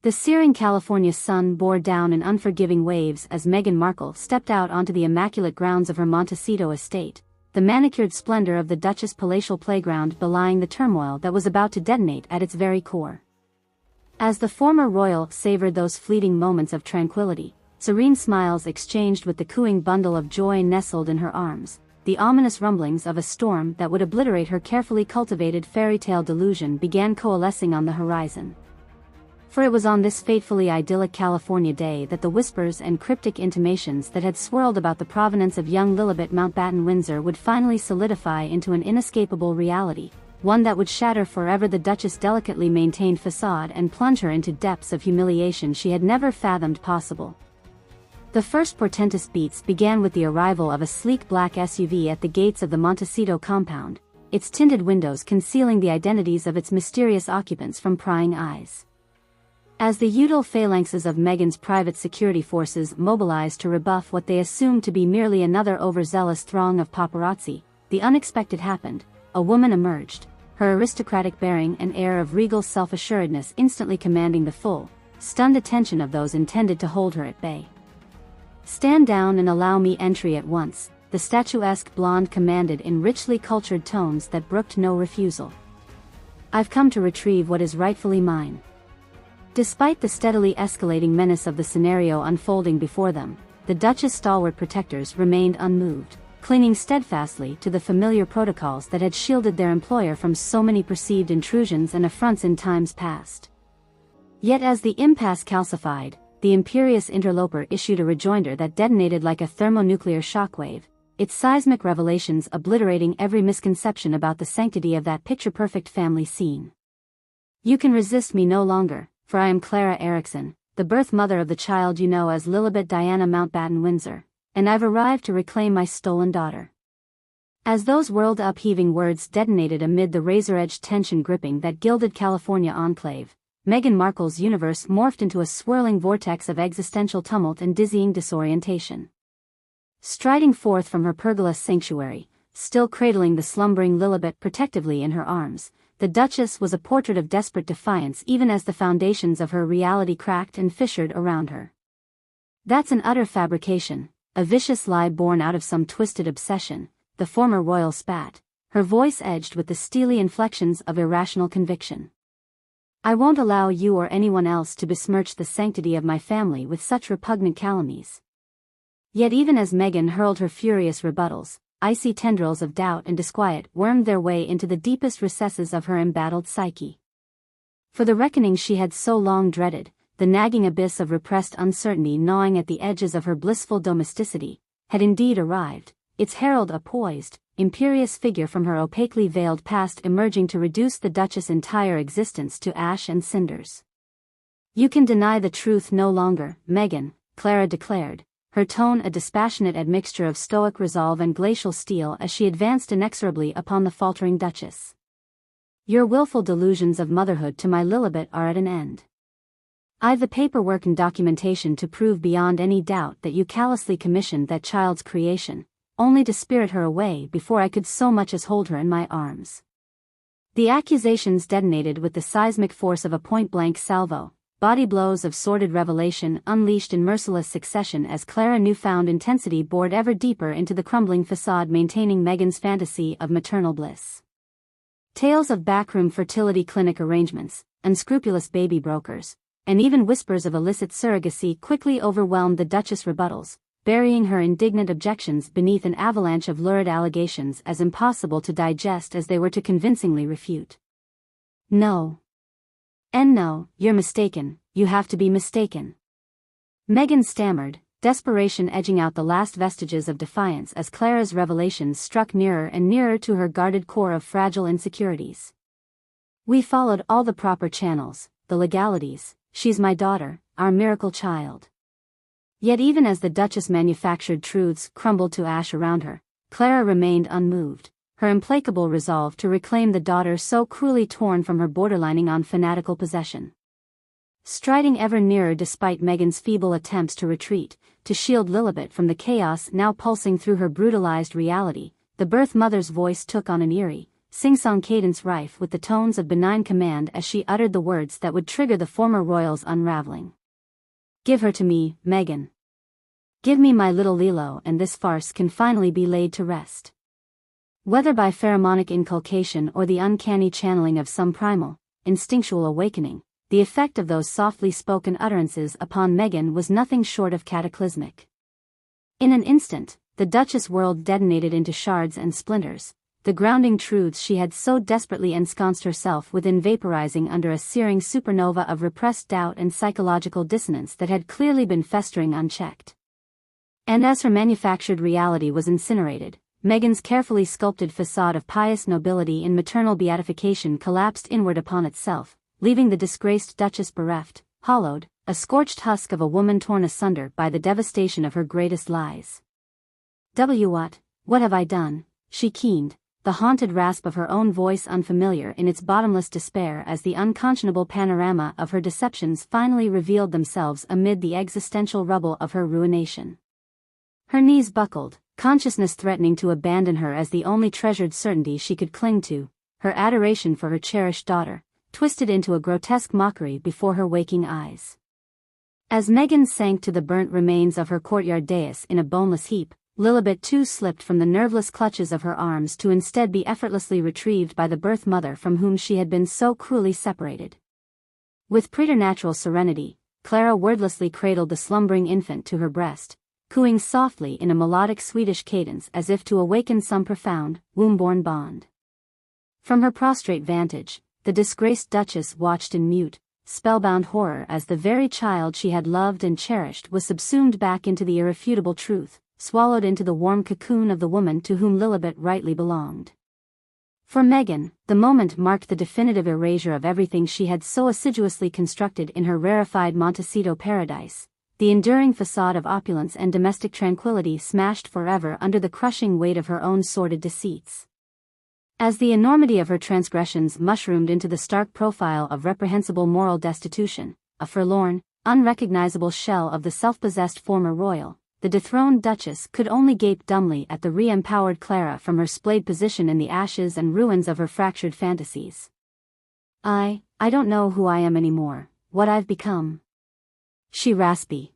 The searing California sun bore down in unforgiving waves as Meghan Markle stepped out onto the immaculate grounds of her Montecito estate, the manicured splendor of the Duchess' palatial playground belying the turmoil that was about to detonate at its very core. As the former royal savored those fleeting moments of tranquility, serene smiles exchanged with the cooing bundle of joy nestled in her arms, the ominous rumblings of a storm that would obliterate her carefully cultivated fairy tale delusion began coalescing on the horizon. For it was on this fatefully idyllic California day that the whispers and cryptic intimations that had swirled about the provenance of young Lilibet Mountbatten Windsor would finally solidify into an inescapable reality, one that would shatter forever the Duchess' delicately maintained facade and plunge her into depths of humiliation she had never fathomed possible. The first portentous beats began with the arrival of a sleek black SUV at the gates of the Montecito compound, its tinted windows concealing the identities of its mysterious occupants from prying eyes. As the usual phalanxes of Meghan's private security forces mobilized to rebuff what they assumed to be merely another overzealous throng of paparazzi, the unexpected happened. A woman emerged, her aristocratic bearing and air of regal self-assuredness instantly commanding the full, stunned attention of those intended to hold her at bay. "Stand down and allow me entry at once," the statuesque blonde commanded in richly cultured tones that brooked no refusal. "I've come to retrieve what is rightfully mine." Despite the steadily escalating menace of the scenario unfolding before them, the Duchess' stalwart protectors remained unmoved, clinging steadfastly to the familiar protocols that had shielded their employer from so many perceived intrusions and affronts in times past. Yet as the impasse calcified, the imperious interloper issued a rejoinder that detonated like a thermonuclear shockwave, its seismic revelations obliterating every misconception about the sanctity of that picture-perfect family scene. "You can resist me no longer, for I am Clara Erickson, the birth mother of the child you know as Lilibet Diana Mountbatten Windsor, and I've arrived to reclaim my stolen daughter." As those world-upheaving words detonated amid the razor-edged tension gripping that gilded California enclave, Meghan Markle's universe morphed into a swirling vortex of existential tumult and dizzying disorientation. Striding forth from her pergola sanctuary, still cradling the slumbering Lilibet protectively in her arms, the Duchess was a portrait of desperate defiance even as the foundations of her reality cracked and fissured around her. "That's an utter fabrication, a vicious lie born out of some twisted obsession," the former royal spat, her voice edged with the steely inflections of irrational conviction. "I won't allow you or anyone else to besmirch the sanctity of my family with such repugnant calumnies." Yet even as Meghan hurled her furious rebuttals, icy tendrils of doubt and disquiet wormed their way into the deepest recesses of her embattled psyche. For the reckoning she had so long dreaded, the nagging abyss of repressed uncertainty gnawing at the edges of her blissful domesticity, had indeed arrived, its herald a poised, imperious figure from her opaquely veiled past emerging to reduce the Duchess' entire existence to ash and cinders. "You can deny the truth no longer, Meghan," Clara declared, her tone a dispassionate admixture of stoic resolve and glacial steel as she advanced inexorably upon the faltering Duchess. "Your willful delusions of motherhood to my Lilibet are at an end. I've the paperwork and documentation to prove beyond any doubt that you callously commissioned that child's creation, only to spirit her away before I could so much as hold her in my arms." The accusations detonated with the seismic force of a point-blank salvo, body blows of sordid revelation unleashed in merciless succession as Clara's newfound intensity bored ever deeper into the crumbling facade maintaining Meghan's fantasy of maternal bliss. Tales of backroom fertility clinic arrangements, unscrupulous baby brokers, and even whispers of illicit surrogacy quickly overwhelmed the Duchess' rebuttals, burying her indignant objections beneath an avalanche of lurid allegations as impossible to digest as they were to convincingly refute. "No. And no, you're mistaken, you have to be mistaken." Meghan stammered, desperation edging out the last vestiges of defiance as Clara's revelations struck nearer and nearer to her guarded core of fragile insecurities. "We followed all the proper channels, the legalities, she's my daughter, our miracle child." Yet even as the Duchess manufactured truths crumbled to ash around her, Clara remained unmoved, her implacable resolve to reclaim the daughter so cruelly torn from her borderlining on fanatical possession. Striding ever nearer despite Meghan's feeble attempts to retreat, to shield Lilibet from the chaos now pulsing through her brutalized reality, the birth mother's voice took on an eerie, sing-song cadence rife with the tones of benign command as she uttered the words that would trigger the former royal's unraveling. "Give her to me, Meghan. Give me my little Lilo, and this farce can finally be laid to rest." Whether by pheromonic inculcation or the uncanny channeling of some primal, instinctual awakening, the effect of those softly spoken utterances upon Meghan was nothing short of cataclysmic. In an instant, the Duchess' world detonated into shards and splinters, the grounding truths she had so desperately ensconced herself within vaporizing under a searing supernova of repressed doubt and psychological dissonance that had clearly been festering unchecked. And as her manufactured reality was incinerated, Meghan's carefully sculpted facade of pious nobility in maternal beatification collapsed inward upon itself, leaving the disgraced Duchess bereft, hollowed, a scorched husk of a woman torn asunder by the devastation of her greatest lies. What have I done?" she keened, the haunted rasp of her own voice unfamiliar in its bottomless despair as the unconscionable panorama of her deceptions finally revealed themselves amid the existential rubble of her ruination. Her knees buckled, consciousness threatening to abandon her as the only treasured certainty she could cling to, her adoration for her cherished daughter, twisted into a grotesque mockery before her waking eyes. As Meghan sank to the burnt remains of her courtyard dais in a boneless heap, Lilibet too slipped from the nerveless clutches of her arms to instead be effortlessly retrieved by the birth mother from whom she had been so cruelly separated. With preternatural serenity, Clara wordlessly cradled the slumbering infant to her breast, cooing softly in a melodic Swedish cadence as if to awaken some profound, womb-born bond. From her prostrate vantage, the disgraced Duchess watched in mute, spellbound horror as the very child she had loved and cherished was subsumed back into the irrefutable truth, swallowed into the warm cocoon of the woman to whom Lilibet rightly belonged. For Meghan, the moment marked the definitive erasure of everything she had so assiduously constructed in her rarefied Montecito paradise, the enduring facade of opulence and domestic tranquility smashed forever under the crushing weight of her own sordid deceits. As the enormity of her transgressions mushroomed into the stark profile of reprehensible moral destitution, a forlorn, unrecognizable shell of the self-possessed former royal, the dethroned Duchess could only gape dumbly at the re-empowered Clara from her splayed position in the ashes and ruins of her fractured fantasies. I don't know who I am anymore, what I've become," she rasped,